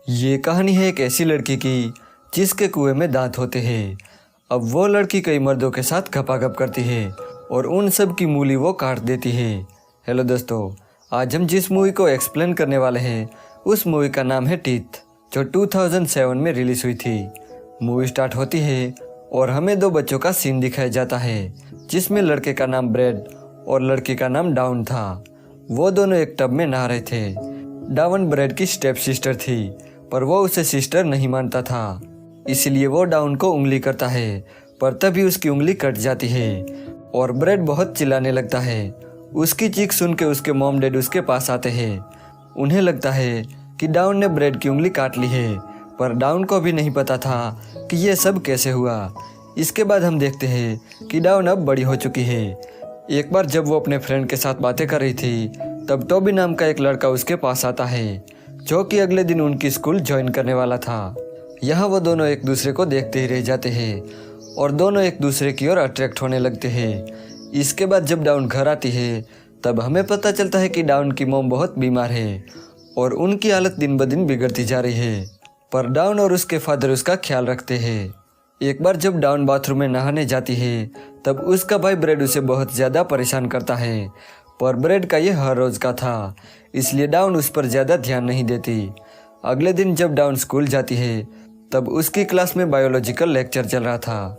ये कहानी है एक ऐसी लड़की की जिसके कुएं में दांत होते हैं। अब वो लड़की कई मर्दों के साथ घपाघप करती है और उन सब की मूली वो काट देती है। हेलो दोस्तों, आज हम जिस मूवी को एक्सप्लेन करने वाले हैं उस मूवी का नाम है टीथ, जो 2007 में रिलीज हुई थी। मूवी स्टार्ट होती है और हमें दो बच्चों का सीन दिखाया जाता है, जिसमें लड़के का नाम ब्रैड और लड़की का नाम डाउन था। वो दोनों एक टब में नहा रहे थे। डाउन ब्रैड की स्टेप सिस्टर थी, पर वो उसे सिस्टर नहीं मानता था, इसलिए वो डाउन को उंगली करता है, पर तभी उसकी उंगली कट जाती है और ब्रैड बहुत चिल्लाने लगता है। उसकी चीख सुन के उसके मॉम डैड उसके पास आते हैं। उन्हें लगता है कि डाउन ने ब्रैड की उंगली काट ली है, पर डाउन को भी नहीं पता था कि ये सब कैसे हुआ। इसके बाद हम देखते हैं कि डाउन अब बड़ी हो चुकी है। एक बार जब वो अपने फ्रेंड के साथ बातें कर रही थी, तब टॉबी नाम का एक लड़का उसके पास आता है, जो कि अगले दिन उनकी स्कूल ज्वाइन करने वाला था। यहाँ वो दोनों एक दूसरे को देखते ही रह जाते हैं और दोनों एक दूसरे की ओर अट्रैक्ट होने लगते हैं। इसके बाद जब डाउन घर आती है, तब हमें पता चलता है कि डाउन की मॉम बहुत बीमार है और उनकी हालत दिन ब दिन बिगड़ती जा रही है, पर डाउन और उसके फादर उसका ख्याल रखते हैं। एक बार जब डाउन बाथरूम में नहाने जाती है, तब उसका भाई ब्रैड उसे बहुत ज़्यादा परेशान करता है, पर ब्रैड का ये हर रोज़ का था, इसलिए डाउन उस पर ज़्यादा ध्यान नहीं देती। अगले दिन जब डाउन स्कूल जाती है, तब उसकी क्लास में बायोलॉजिकल लेक्चर चल रहा था।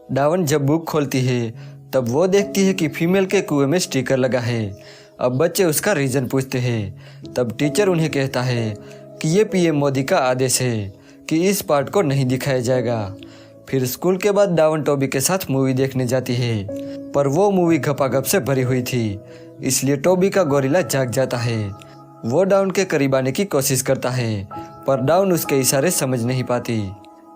डाउन जब बुक खोलती है, तब वो देखती है कि फीमेल के कुएं में स्टिकर लगा है। अब बच्चे उसका रीज़न पूछते हैं, तब टीचर उन्हें कहता है कि ये पीएम मोदी का आदेश है कि इस पार्ट को नहीं दिखाया जाएगा। फिर स्कूल के बाद डाउन टॉबी के साथ मूवी देखने जाती है, पर वो मूवी घपाघप से भरी हुई थी, इसलिए टॉबी का गोरिल्ला जाग जाता है। वो डाउन के करीब आने की कोशिश करता है, पर डाउन उसके इशारे समझ नहीं पाती।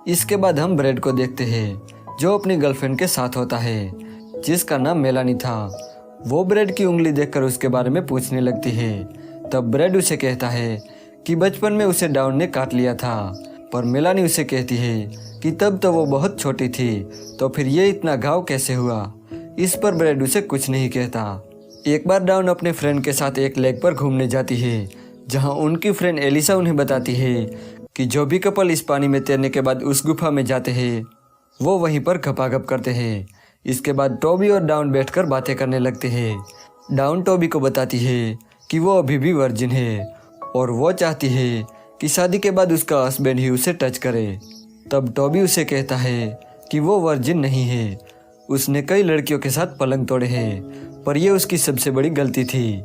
इसके बाद हम ब्रैड को देखते हैं, जो अपनी गर्लफ्रेंड के साथ होता है, जिसका नाम मेलानी था। वो ब्रैड की उंगली देखकर उसके बारे में पूछने लगती है। तब ब्रैड उसे कहता है कि बचपन में उसे डाउन ने काट लिया था, पर मेलानी उसे कहती है कि तब तो वो बहुत छोटी थी, तो फिर ये इतना घाव कैसे हुआ। इस पर ब्रैड उसे कुछ नहीं कहता। एक बार डाउन अपने फ्रेंड के साथ एक लेक पर घूमने जाती है, जहां उनकी फ्रेंड एलिसा उन्हें बताती है कि जो भी कपल इस पानी में तैरने के बाद उस गुफा में जाते हैं, वो वहीं पर घपाघप करते हैं। इसके बाद टॉबी और डाउन बैठकर बातें करने लगते हैं। डाउन टॉबी को बताती है कि वो अभी भी वर्जिन है और वो चाहती है कि शादी के बाद उसका हस्बैंड ही उसे टच करे। तब टॉबी उसे कहता है कि वो वर्जिन नहीं है, उसने कई लड़कियों के साथ पलंग तोड़े हैं, पर यह उसकी सबसे बड़ी गलती थी।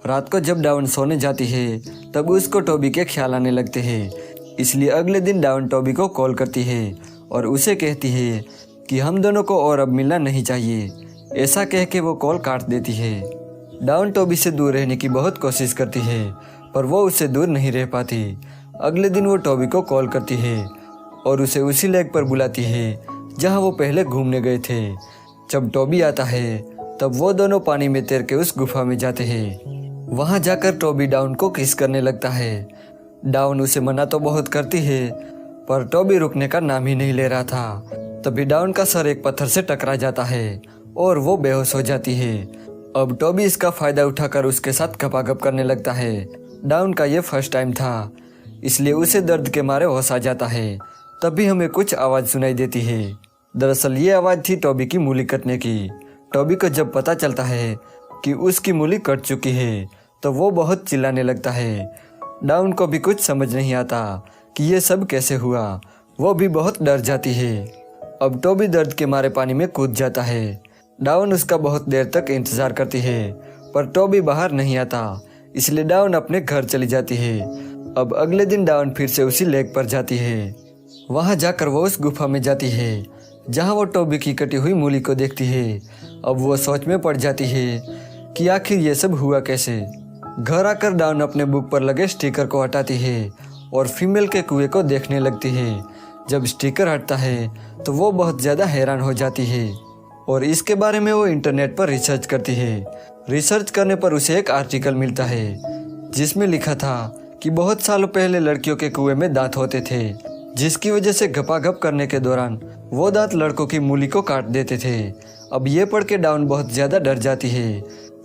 रात को जब डाउन सोने जाती है, तब उसको टॉबी के ख्याल आने लगते हैं, इसलिए अगले दिन डाउन टॉबी को कॉल करती है और उसे कहती है कि हम दोनों को और अब मिलना नहीं चाहिए। ऐसा कह के वो कॉल काट देती है। डाउन टॉबी से दूर रहने की बहुत कोशिश करती है, पर वो उससे दूर नहीं रह पाती। अगले दिन वो टॉबी को कॉल करती है और उसे उसी लेक पर बुलाती है जहाँ वो पहले घूमने गए थे। जब टॉबी आता है, तब वो दोनों पानी में तैर के उस गुफा में जाते हैं। वहाँ जाकर टॉबी डाउन को किस करने लगता है। डाउन उसे मना तो बहुत करती है, पर टॉबी रुकने का नाम ही नहीं ले रहा था। तभी डाउन का सर एक पत्थर से टकरा जाता है और वो बेहोश हो जाती है। अब टॉबी इसका फायदा उठाकर उसके साथ घपाघप करने लगता है। डाउन का ये फर्स्ट टाइम था, इसलिए उसे दर्द के मारे होश आ जाता है। तभी हमें कुछ आवाज़ सुनाई देती है। दरअसल ये आवाज़ थी टॉबी की मूली कटने की। टॉबी को जब पता चलता है कि उसकी मूली कट चुकी है, तो वो बहुत चिल्लाने लगता है। डाउन को भी कुछ समझ नहीं आता कि ये सब कैसे हुआ। वो भी बहुत डर जाती है। अब टॉबी दर्द के मारे पानी में कूद जाता है। डाउन उसका बहुत देर तक इंतज़ार करती है, पर टॉबी बाहर नहीं आता, इसलिए डाउन अपने घर चली जाती है। अब अगले दिन डाउन फिर से उसी लेक पर जाती है। वहाँ जाकर वो उस गुफा में जाती है, जहाँ वो टॉबी की कटी हुई मूली को देखती है। अब वो सोच में पड़ जाती है कि आखिर ये सब हुआ कैसे। घर आकर डाउन अपने बुक पर लगे स्टिकर को हटाती है और फीमेल के कुएं को देखने लगती है। जब स्टिकर हटता है, तो वो बहुत ज़्यादा हैरान हो जाती है और इसके बारे में वो इंटरनेट पर रिसर्च करती है। रिसर्च करने पर उसे एक आर्टिकल मिलता है, जिसमें लिखा था कि बहुत सालों पहले लड़कियों के कुएं में दांत होते थे, जिसकी वजह से घपाघप करने के दौरान वो दांत लड़कों की मूली को काट देते थे। अब ये पढ़ के डाउन बहुत ज़्यादा डर जाती है,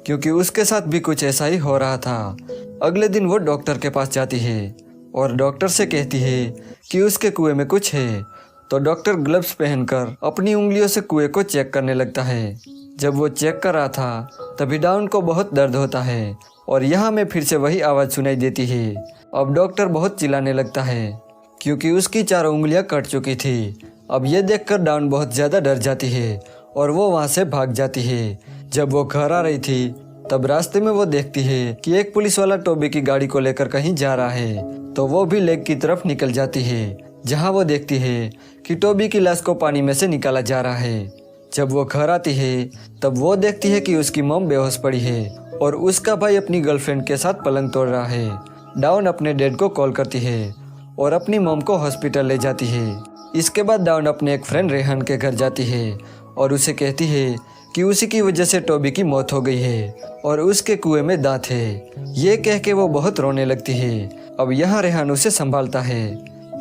क्योंकि उसके साथ भी कुछ ऐसा ही हो रहा था। अगले दिन वो डॉक्टर के पास जाती है और डॉक्टर से कहती है कि उसके कुएं में कुछ है। तो डॉक्टर ग्लव्स पहनकर अपनी उंगलियों से कुएं को चेक करने लगता है। जब वो चेक कर रहा था तभी डाउन को बहुत दर्द होता है और यहाँ में फिर से वही आवाज़ सुनाई देती है। अब डॉक्टर बहुत चिल्लाने लगता है क्योंकि उसकी चारों उंगलियां कट चुकी थी। अब ये देखकर डाउन बहुत ज़्यादा डर जाती है और वो वहाँ से भाग जाती है। जब वो घर आ रही थी तब रास्ते में वो देखती है कि एक पुलिस वाला टोबी की गाड़ी को लेकर कहीं जा रहा है। तो वो भी लेक की तरफ निकल जाती है, जहाँ वो देखती है कि टोबी की लाश को पानी में से निकाला जा रहा है। जब वो घर आती है तब वो देखती है कि उसकी मॉम बेहोश पड़ी है और उसका भाई अपनी गर्लफ्रेंड के साथ पलंग तोड़ रहा है। डाउन अपने डैड को कॉल करती है और अपनी मॉम को हॉस्पिटल ले जाती है। इसके बाद डाउन अपने एक फ्रेंड रेहान के घर जाती है और उसे कहती है कि उसी की वजह से टोबी की मौत हो गई है और उसके कुएं में दांत है। ये कह के वो बहुत रोने लगती है। अब यहाँ रेहान उसे संभालता है।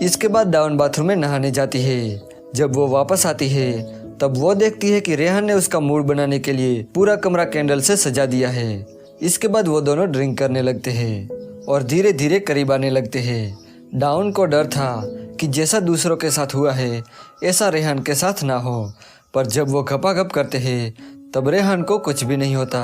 इसके बाद डाउन बाथरूम में नहाने जाती है। जब वो वापस आती है तब वो देखती है कि रेहान ने उसका मूड बनाने के लिए पूरा कमरा कैंडल से सजा दिया है। इसके बाद वो दोनों ड्रिंक करने लगते हैं और धीरे धीरे करीब आने लगते हैं। डाउन को डर था कि जैसा दूसरों के साथ हुआ है ऐसा रेहान के साथ ना हो, पर जब वो घपाघप करते हैं तब रेहान को कुछ भी नहीं होता।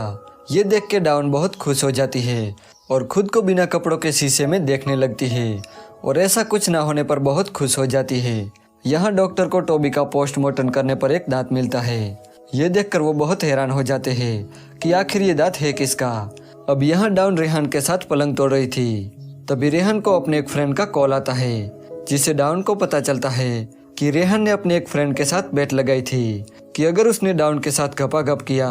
ये देख के डाउन बहुत खुश हो जाती है और खुद को बिना कपड़ों के शीशे में देखने लगती है और ऐसा कुछ ना होने पर बहुत खुश हो जाती है। यहाँ डॉक्टर को टोबी का पोस्टमार्टम करने पर एक दांत मिलता है। ये देखकर वो बहुत हैरान हो जाते हैं कि आखिर ये दांत है किसका। अब यहाँ डाउन रेहान के साथ पलंग तोड़ रही थी। तभी रेहान को अपने एक फ्रेंड का कॉल आता है, जिसे डाउन को पता चलता है कि रेहान ने अपने एक फ्रेंड के साथ बेट लगाई थी कि अगर उसने डाउन के साथ घपाघप किया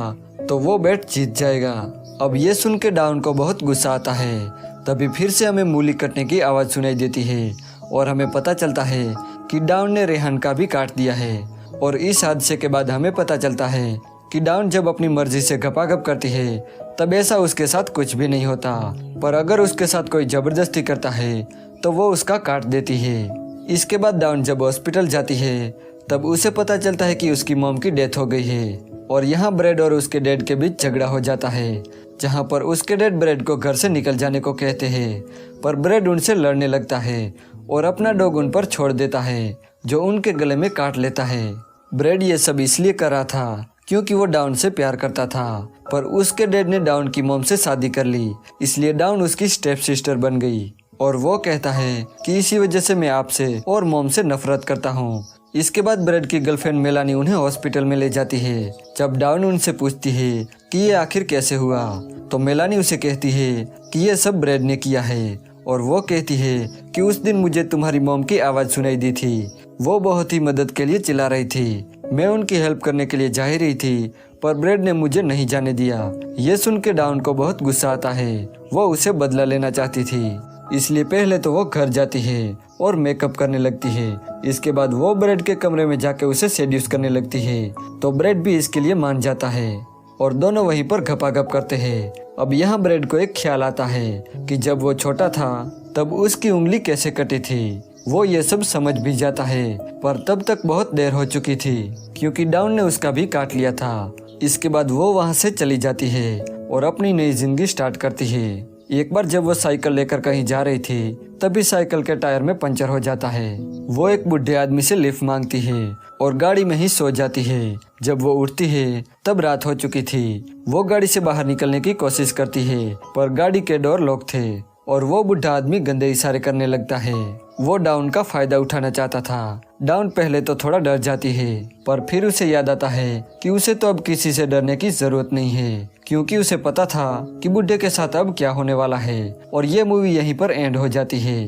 तो वो बेट जीत जाएगा। अब ये सुन के डाउन को बहुत गुस्सा आता है। तभी फिर से हमें मूली कटने की आवाज़ सुनाई देती है और हमें पता चलता है कि डाउन ने रेहान का भी काट दिया है। और इस हादसे के बाद हमें पता चलता है कि डाउन जब अपनी मर्जी से घपाघप करती है तब ऐसा उसके साथ कुछ भी नहीं होता, पर अगर उसके साथ कोई जबरदस्ती करता है तो वो उसका काट देती है। इसके बाद डाउन जब हॉस्पिटल जाती है तब उसे पता चलता है कि उसकी मॉम की डेथ हो गई है और यहाँ ब्रेड और उसके डैड के बीच झगड़ा हो जाता है, जहाँ पर उसके डैड ब्रेड को घर से निकल जाने को कहते हैं, पर ब्रेड उनसे लड़ने लगता है और अपना डॉग उन पर छोड़ देता है, जो उनके गले में काट लेता है। ब्रेड ये सब इसलिए कर रहा था क्योंकि वो डाउन से प्यार करता था, पर उसके डैड ने डाउन की मॉम से शादी कर ली, इसलिए डाउन उसकी स्टेप सिस्टर बन गई। और वो कहता है कि इसी वजह से मैं आपसे और मॉम से नफरत करता हूँ। इसके बाद ब्रेड की गर्लफ्रेंड मेलानी उन्हें हॉस्पिटल में ले जाती है। जब डाउन उनसे पूछती है कि ये आखिर कैसे हुआ, तो मेलानी उसे कहती है कि ये सब ब्रेड ने किया है। और वो कहती है कि उस दिन मुझे तुम्हारी मॉम की आवाज़ सुनाई दी थी, वो बहुत ही मदद के लिए चिल्ला रही थी। मैं उनकी हेल्प करने के लिए जा ही रही थी, पर ब्रेड ने मुझे नहीं जाने दिया। ये सुन के डाउन को बहुत गुस्सा आता है। वो उसे बदला लेना चाहती थी, इसलिए पहले तो वो घर जाती है और मेकअप करने लगती है। इसके बाद वो ब्रेड के कमरे में जाके उसे सेड्यूस करने लगती है, तो ब्रेड भी इसके लिए मान जाता है और दोनों वहीं पर घपाघप करते हैं। अब यहाँ ब्रेड को एक ख्याल आता है कि जब वो छोटा था तब उसकी उंगली कैसे कटी थी। वो ये सब समझ भी जाता है, पर तब तक बहुत देर हो चुकी थी क्योंकि डाउन ने उसका भी काट लिया था। इसके बाद वो वहाँ से चली जाती है और अपनी नई जिंदगी स्टार्ट करती है। एक बार जब वो साइकिल लेकर कहीं जा रही थी तभी साइकिल के टायर में पंचर हो जाता है। वो एक बुढ़े आदमी से लिफ्ट मांगती है और गाड़ी में ही सो जाती है। जब वो उठती है तब रात हो चुकी थी। वो गाड़ी से बाहर निकलने की कोशिश करती है, पर गाड़ी के डोर लॉक थे और वो बुढ़ा आदमी गंदे इशारे करने लगता है। वो डाउन का फायदा उठाना चाहता था। डाउन पहले तो थोड़ा डर जाती है, पर फिर उसे याद आता है कि उसे तो अब किसी से डरने की जरूरत नहीं है, क्योंकि उसे पता था कि बुढ़े के साथ अब क्या होने वाला है। और ये मूवी यहीं पर एंड हो जाती है।